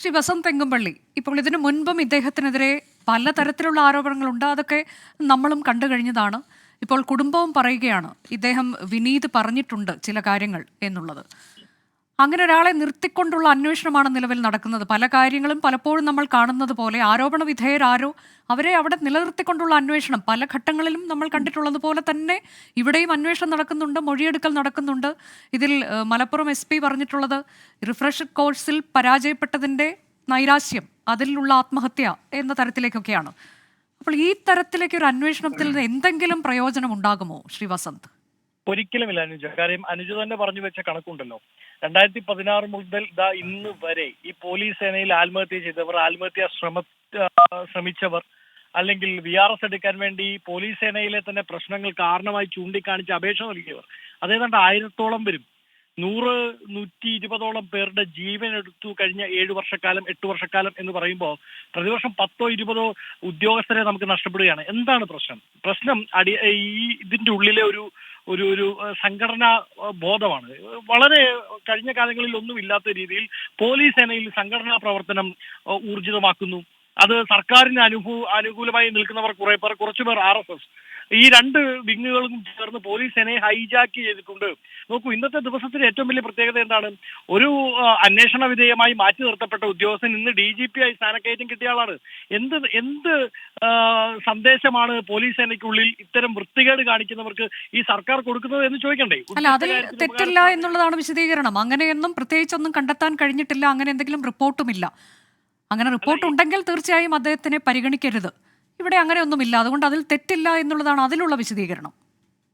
ശ്രീ വസന്ത് തെങ്ങുംപള്ളി, ഇപ്പോൾ ഇതിനു മുൻപും ഇദ്ദേഹത്തിനെതിരെ പലതരത്തിലുള്ള ആരോപണങ്ങളുണ്ട്. അതൊക്കെ നമ്മളും കണ്ടു കഴിഞ്ഞതാണ്. ഇപ്പോൾ കുടുംബവും പറയുകയാണ് ഇദ്ദേഹം വിനീത് പറഞ്ഞിട്ടുണ്ട് ചില കാര്യങ്ങൾ എന്നുള്ളത്. അങ്ങനെ ഒരാളെ നിർത്തിക്കൊണ്ടുള്ള അന്വേഷണമാണ് നിലവിൽ നടക്കുന്നത്. പല കാര്യങ്ങളും പലപ്പോഴും നമ്മൾ കാണുന്നത് പോലെ ആരോപണ വിധേയരാരോ അവരെ അവിടെ നിലനിർത്തിക്കൊണ്ടുള്ള അന്വേഷണം പല ഘട്ടങ്ങളിലും നമ്മൾ കണ്ടിട്ടുള്ളത് പോലെ തന്നെ ഇവിടെയും അന്വേഷണം നടക്കുന്നുണ്ട്, മൊഴിയെടുക്കൽ നടക്കുന്നുണ്ട്. ഇതിൽ മലപ്പുറം SP പറഞ്ഞിട്ടുള്ളത് റിഫ്രഷ് കോഴ്സിൽ പരാജയപ്പെട്ടതിൻ്റെ നൈരാശ്യം, അതിലുള്ള ആത്മഹത്യ എന്ന തരത്തിലേക്കൊക്കെയാണ്. അപ്പോൾ ഈ തരത്തിലേക്ക് ഒരു അന്വേഷണത്തിൽ നിന്ന് എന്തെങ്കിലും പ്രയോജനം ഉണ്ടാകുമോ ശ്രീ വസന്ത്? ഒരിക്കലുമില്ല അനുജ. കാര്യം അനുജ തന്നെ പറഞ്ഞു വെച്ച കണക്കുണ്ടല്ലോ. 2016 മുതൽ ഇന്ന് വരെ ഈ പോലീസ് സേനയിൽ ആത്മഹത്യ ചെയ്തവർ, ആത്മഹത്യാ ശ്രമിച്ചവർ, അല്ലെങ്കിൽ VRS എടുക്കാൻ വേണ്ടി പോലീസ് സേനയിലെ തന്നെ പ്രശ്നങ്ങൾ കാരണമായി ചൂണ്ടിക്കാണിച്ച് അപേക്ഷ നൽകിയവർ അതേതാണ്ട് 1000-ഓളം വരും. 100-120ഓളം പേരുടെ ജീവൻ എടുത്തു കഴിഞ്ഞ 7 വർഷക്കാലം 8 വർഷക്കാലം എന്ന് പറയുമ്പോൾ പ്രതിവർഷം 10-20 ഉദ്യോഗസ്ഥരെ നമുക്ക് നഷ്ടപ്പെടുകയാണ്. എന്താണ് പ്രശ്നം? ഈ ഇതിന്റെ ഉള്ളിലെ ഒരു ഒരു ഒരു സംഘടനാ ബോധമാണ്. വളരെ കഴിഞ്ഞ കാലങ്ങളിൽ ഒന്നും ഇല്ലാത്ത രീതിയിൽ പോലീസ് സേനയിൽ സംഘടനാ പ്രവർത്തനം ഊർജിതമാക്കുന്നു. അത് സർക്കാരിന് അനുകൂലമായി നിൽക്കുന്നവർ കുറച്ചുപേർ RSS, ഈ രണ്ട് വിങ്ങുകളും ചേർന്ന് പോലീസ് സേനയെ ഹൈജാക്ക് ചെയ്തിട്ടുണ്ട്. നോക്കൂ, ഇന്നത്തെ ദിവസത്തിന്റെ ഏറ്റവും വലിയ പ്രത്യേകത എന്താണ്? ഒരു അന്വേഷണ വിധേയമായി മാറ്റി നിർത്തപ്പെട്ട ഉദ്യോഗസ്ഥൻ ഇന്ന് DGP ആയി സ്ഥാനക്കയറ്റം കിട്ടിയ ആളാണ്. എന്ത് സന്ദേശമാണ് പോലീസ് സേനയ്ക്കുള്ളിൽ ഇത്തരം വൃത്തികേട് കാണിക്കുന്നവർക്ക് ഈ സർക്കാർ കൊടുക്കുന്നത് എന്ന് ചോദിക്കണ്ടേ? അല്ല, അതിൽ തെറ്റില്ല എന്നുള്ളതാണ് വിശദീകരണം. അങ്ങനെയൊന്നും പ്രത്യേകിച്ചൊന്നും കണ്ടെത്താൻ കഴിഞ്ഞിട്ടില്ല, അങ്ങനെ എന്തെങ്കിലും റിപ്പോർട്ടുമില്ല. അങ്ങനെ റിപ്പോർട്ട് ഉണ്ടെങ്കിൽ തീർച്ചയായും അദ്ദേഹത്തിനെ പരിഗണിക്കരുത്. ഇവിടെ അങ്ങനെയൊന്നുമില്ല, അതുകൊണ്ട് അതിൽ തെറ്റില്ല എന്നുള്ളതാണ് അതിലുള്ള വിശദീകരണം.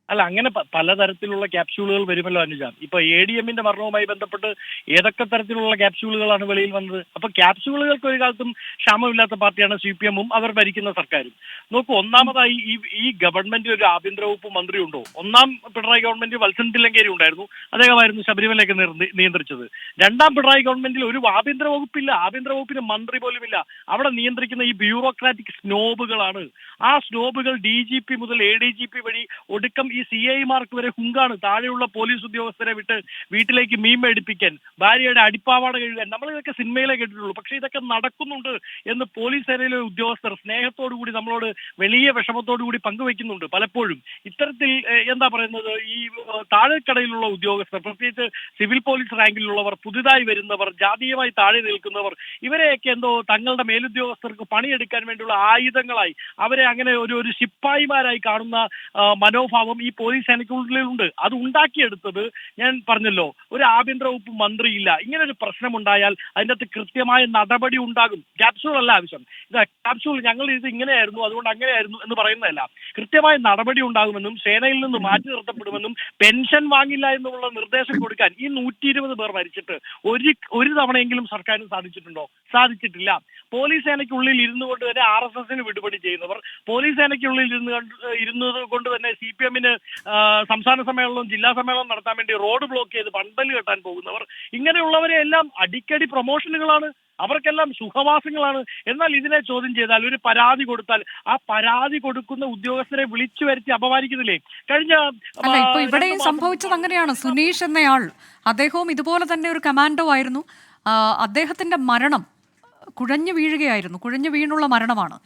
അല്ല, അങ്ങനെ പലതരത്തിലുള്ള ക്യാപ്സ്യൂളുകൾ വരുമല്ലോ അനുജ. ഇപ്പൊ ADM-ന്റെ മരണവുമായി ബന്ധപ്പെട്ട് ഏതൊക്കെ തരത്തിലുള്ള ക്യാപ്സ്യൂളുകളാണ് വെളിയിൽ വന്നത്? അപ്പൊ ക്യാപ്സ്യൂളുകൾക്ക് ഒരു കാലത്തും ക്ഷാമമില്ലാത്ത പാർട്ടിയാണ് CPM-ഉം അവർ ഭരിക്കുന്ന സർക്കാരും. നോക്കൂ, ഒന്നാമതായി ഈ ഗവൺമെന്റിൽ ഒരു ആഭ്യന്തര വകുപ്പ് മന്ത്രി ഉണ്ടോ? ഒന്നാം പിണറായി ഗവൺമെന്റ് വത്സൻ തില്ലങ്കേരി ഉണ്ടായിരുന്നു, അദ്ദേഹമായിരുന്നു ശബരിമലയൊക്കെ നിയന്ത്രിച്ചത്. രണ്ടാം പിണറായി ഗവൺമെന്റിൽ ഒരു ആഭ്യന്തര വകുപ്പില്ല, ആഭ്യന്തര വകുപ്പിന് മന്ത്രി പോലുമില്ല. അവിടെ നിയന്ത്രിക്കുന്ന ഈ ബ്യൂറോക്രാറ്റിക് സ്നോബുകളാണ്. ആ സ്നോബുകൾ DGP മുതൽ ADGP വഴി ഒടുക്കം ഈ CI-മാർക്ക് വരെ ഹുങ്കാണ്. താഴെയുള്ള പോലീസ് ഉദ്യോഗസ്ഥരെ വിട്ട് വീട്ടിലേക്ക് മീൻ മേടിപ്പിക്കാൻ, ഭാര്യയുടെ അടിപ്പാവാട കഴുകാൻ. നമ്മൾ ഇതൊക്കെ സിനിമയിലേ കേട്ടിട്ടുള്ളൂ. പക്ഷെ ഇതൊക്കെ നടക്കുന്നുണ്ട് എന്ന് പോലീസ് സേനയിലെ ഉദ്യോഗസ്ഥർ സ്നേഹത്തോടുകൂടി നമ്മളോട് വലിയ വിഷമത്തോടുകൂടി പങ്കുവെക്കുന്നുണ്ട്. പലപ്പോഴും ഇത്തരത്തിൽ എന്താ പറയുന്നത്, ഈ താഴെക്കടയിലുള്ള ഉദ്യോഗസ്ഥർ, പ്രത്യേകിച്ച് സിവിൽ പോലീസ് റാങ്കിലുള്ളവർ, പുതുതായി വരുന്നവർ, ജാതീയമായി താഴെ നിൽക്കുന്നവർ, ഇവരെയൊക്കെ എന്തോ തങ്ങളുടെ മേലുദ്യോഗസ്ഥർക്ക് പണിയെടുക്കാൻ വേണ്ടിയുള്ള ആയുധങ്ങളായി, അവരെ അങ്ങനെ ഒരു ശിപ്പായിമാരായി കാണുന്ന മനോഭാവം ഈ പോലീസ് സേനയ്ക്കുള്ളിലുണ്ട്. അത് ഉണ്ടാക്കിയെടുത്തത് ഞാൻ പറഞ്ഞല്ലോ, ഒരു ആഭ്യന്തര വകുപ്പ് മന്ത്രിയില്ല. ഇങ്ങനെ ഒരു പ്രശ്നം ഉണ്ടായാൽ അതിൻ്റെ അകത്ത് കൃത്യമായ നടപടി ഉണ്ടാകും. ക്യാപ്സ്യൂൾ അല്ല ആവശ്യം. ക്യാപ്സ്യൂൾ ഞങ്ങൾ ഇത് ഇങ്ങനെയായിരുന്നു അതുകൊണ്ട് അങ്ങനെയായിരുന്നു എന്ന് പറയുന്നതല്ല. കൃത്യമായ നടപടി ഉണ്ടാകുമെന്നും സേനയിൽ നിന്ന് മാറ്റി നിർത്തപ്പെടുമെന്നും പെൻഷൻ വാങ്ങില്ല എന്നുള്ള നിർദ്ദേശം കൊടുക്കാൻ ഈ 120 പേർ മരിച്ചിട്ട് ഒരു തവണയെങ്കിലും സർക്കാരിന് സാധിച്ചിട്ടുണ്ടോ? സാധിച്ചിട്ടില്ല. പോലീസ് സേനയ്ക്കുള്ളിൽ ഇരുന്നു കൊണ്ട് തന്നെ RSS-ന് വിടുപടി ചെയ്യുന്നവർ, പോലീസ് സേനയ്ക്കുള്ളിൽ ഇരുന്നത് കൊണ്ട് തന്നെ CPM-ന് സംസ്ഥാന സമ്മേളനവും ജില്ലാ സമ്മേളനം നടത്താൻ വേണ്ടി റോഡ് ബ്ലോക്ക് ചെയ്ത് പന്തല് കെട്ടാൻ പോകുന്നവർ, ഇങ്ങനെയുള്ളവരെ എല്ലാം അടിക്കടി പ്രൊമോഷനുകളാണ്, അവർക്കെല്ലാം സുഖവാസങ്ങളാണ്. എന്നാൽ ഇതിനെ ചോദ്യം ചെയ്താൽ, ഒരു പരാതി കൊടുത്താൽ ആ പരാതി കൊടുക്കുന്ന ഉദ്യോഗസ്ഥരെ വിളിച്ചു വരുത്തി അപമാനിക്കുന്നില്ലേ? ഇപ്പൊ ഇവിടെയും സംഭവിച്ചത് അങ്ങനെയാണ്. സുനീഷ് എന്നയാൾ, അദ്ദേഹവും ഇതുപോലെ തന്നെ ഒരു കമാൻഡോ ആയിരുന്നു. അദ്ദേഹത്തിന്റെ മരണം കുഴഞ്ഞു വീഴുകയായിരുന്നു. കുഴഞ്ഞു വീണുള്ള മരണമാണ്.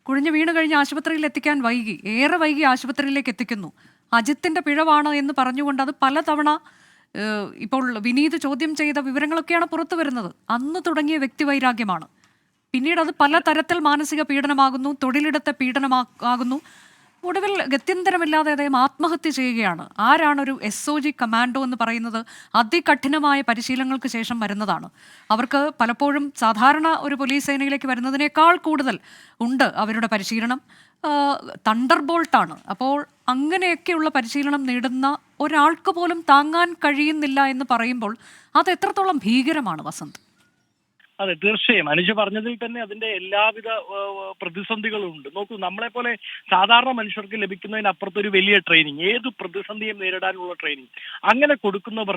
കുഴഞ്ഞു വീണ് കഴിഞ്ഞ് ആശുപത്രിയിൽ എത്തിക്കാൻ ഏറെ വൈകി ആശുപത്രിയിലേക്ക് എത്തിക്കുന്നു. അജിത്തിന്റെ പിഴവാണ് എന്ന് പറഞ്ഞുകൊണ്ട് അത് പലതവണ ഇപ്പോൾ വിനീത് ചോദ്യം ചെയ്ത വിവരങ്ങളൊക്കെയാണ് പുറത്തു വരുന്നത്. അന്ന് തുടങ്ങിയ വ്യക്തിവൈരാഗ്യമാണ്. പിന്നീട് അത് പലതരത്തിൽ മാനസിക പീഡനമാകുന്നു, തൊഴിലിടത്തെ പീഡനമാകുന്നു. ഒടുവിൽ ഗത്യന്തരമില്ലാതെ അദ്ദേഹം ആത്മഹത്യ ചെയ്യുകയാണ്. ആരാണ് ഒരു SOG കമാൻഡോ എന്ന് പറയുന്നത്? അതികഠിനമായ പരിശീലനങ്ങൾക്ക് ശേഷം വരുന്നതാണ്. അവർക്ക് പലപ്പോഴും സാധാരണ ഒരു പോലീസ് സേനയിലേക്ക് വരുന്നതിനേക്കാൾ കൂടുതൽ ഉണ്ട് അവരുടെ പരിശീലനം. തണ്ടർബോൾട്ടാണ്. അപ്പോൾ അങ്ങനെയൊക്കെയുള്ള പരിശീലനം നേടുന്ന ഒരാൾക്ക് പോലും താങ്ങാൻ കഴിയുന്നില്ല എന്ന് പറയുമ്പോൾ അത് എത്രത്തോളം ഭീകരമാണ് വസന്ത്? അതെ, തീർച്ചയായും അനുജ പറഞ്ഞതിൽ തന്നെ അതിന്റെ എല്ലാവിധ പ്രതിസന്ധികളും ഉണ്ട്. നോക്കൂ, നമ്മളെ പോലെ സാധാരണ മനുഷ്യർക്ക് ലഭിക്കുന്നതിനപ്പുറത്തൊരു വലിയ ട്രെയിനിങ്, ഏത് പ്രതിസന്ധിയും നേരിടാനുള്ള ട്രെയിനിങ് അങ്ങനെ കൊടുക്കുന്നവർ,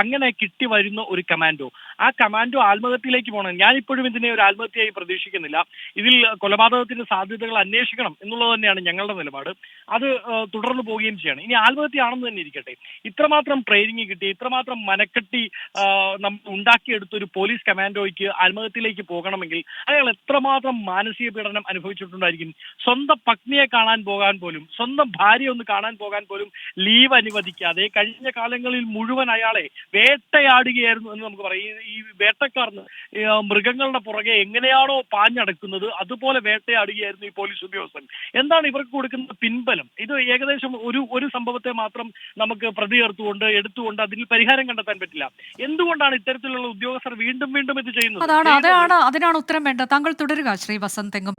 അങ്ങനെ കിട്ടി വരുന്ന ഒരു കമാൻഡോ, ആ കമാൻഡോ ആത്മഹത്യയിലേക്ക് പോകണം. ഞാനിപ്പോഴും ഇതിനെ ഒരു ആത്മഹത്യയായി പ്രതീക്ഷിക്കുന്നില്ല. ഇതിൽ കൊലപാതകത്തിന്റെ സാധ്യതകൾ അന്വേഷിക്കണം എന്നുള്ളത് തന്നെയാണ് ഞങ്ങളുടെ നിലപാട്. അത് തുടർന്ന് പോവുകയും ചെയ്യണം. ഇനി ആത്മഹത്യയാണെന്ന് തന്നെ ഇരിക്കട്ടെ, ഇത്രമാത്രം ട്രെയിനിങ് കിട്ടി, ഇത്രമാത്രം മനക്കെട്ടി നമ്മൾ ഉണ്ടാക്കിയെടുത്ത ഒരു പോലീസ് കമാൻഡോയ്ക്ക് ആത്മഹത്യയിലേക്ക് പോകണമെങ്കിൽ അയാൾ എത്രമാത്രം മാനസിക പീഡനം അനുഭവിച്ചിട്ടുണ്ടായിരിക്കും. സ്വന്തം പത്നിയെ കാണാൻ പോകാൻ പോലും, സ്വന്തം ഭാര്യ ഒന്ന് കാണാൻ പോകാൻ പോലും ലീവ് അനുവദിക്കാതെ കഴിഞ്ഞ കാലങ്ങളിൽ മുഴുവൻ അയാളെ വേട്ടയാടുകയായിരുന്നു എന്ന് നമുക്ക് പറയാം. ഈ വേട്ടക്കാർ മൃഗങ്ങളുടെ പുറകെ എങ്ങനെയാണോ പാഞ്ഞടക്കുന്നത് അതുപോലെ വേട്ടയാടുകയായിരുന്നു ഈ പോലീസ് ഉദ്യോഗസ്ഥൻ. എന്താണ് ഇവർക്ക് കൊടുക്കുന്ന പിൻബലം? ഇത് ഏകദേശം ഒരു സംഭവത്തെ മാത്രം നമുക്ക് പ്രതി എടുത്തുകൊണ്ട് അതിൽ പരിഹാരം കണ്ടെത്താൻ പറ്റില്ല. എന്തുകൊണ്ടാണ് ഇത്തരത്തിലുള്ള ഉദ്യോഗസ്ഥർ വീണ്ടും വീണ്ടും ഇത് ചെയ്യുന്നത്? അതിനാണ് ഉത്തരം വേണ്ടത്. താങ്കൾ തുടരുക ശ്രീ വസന്ത് തെങ്ങും.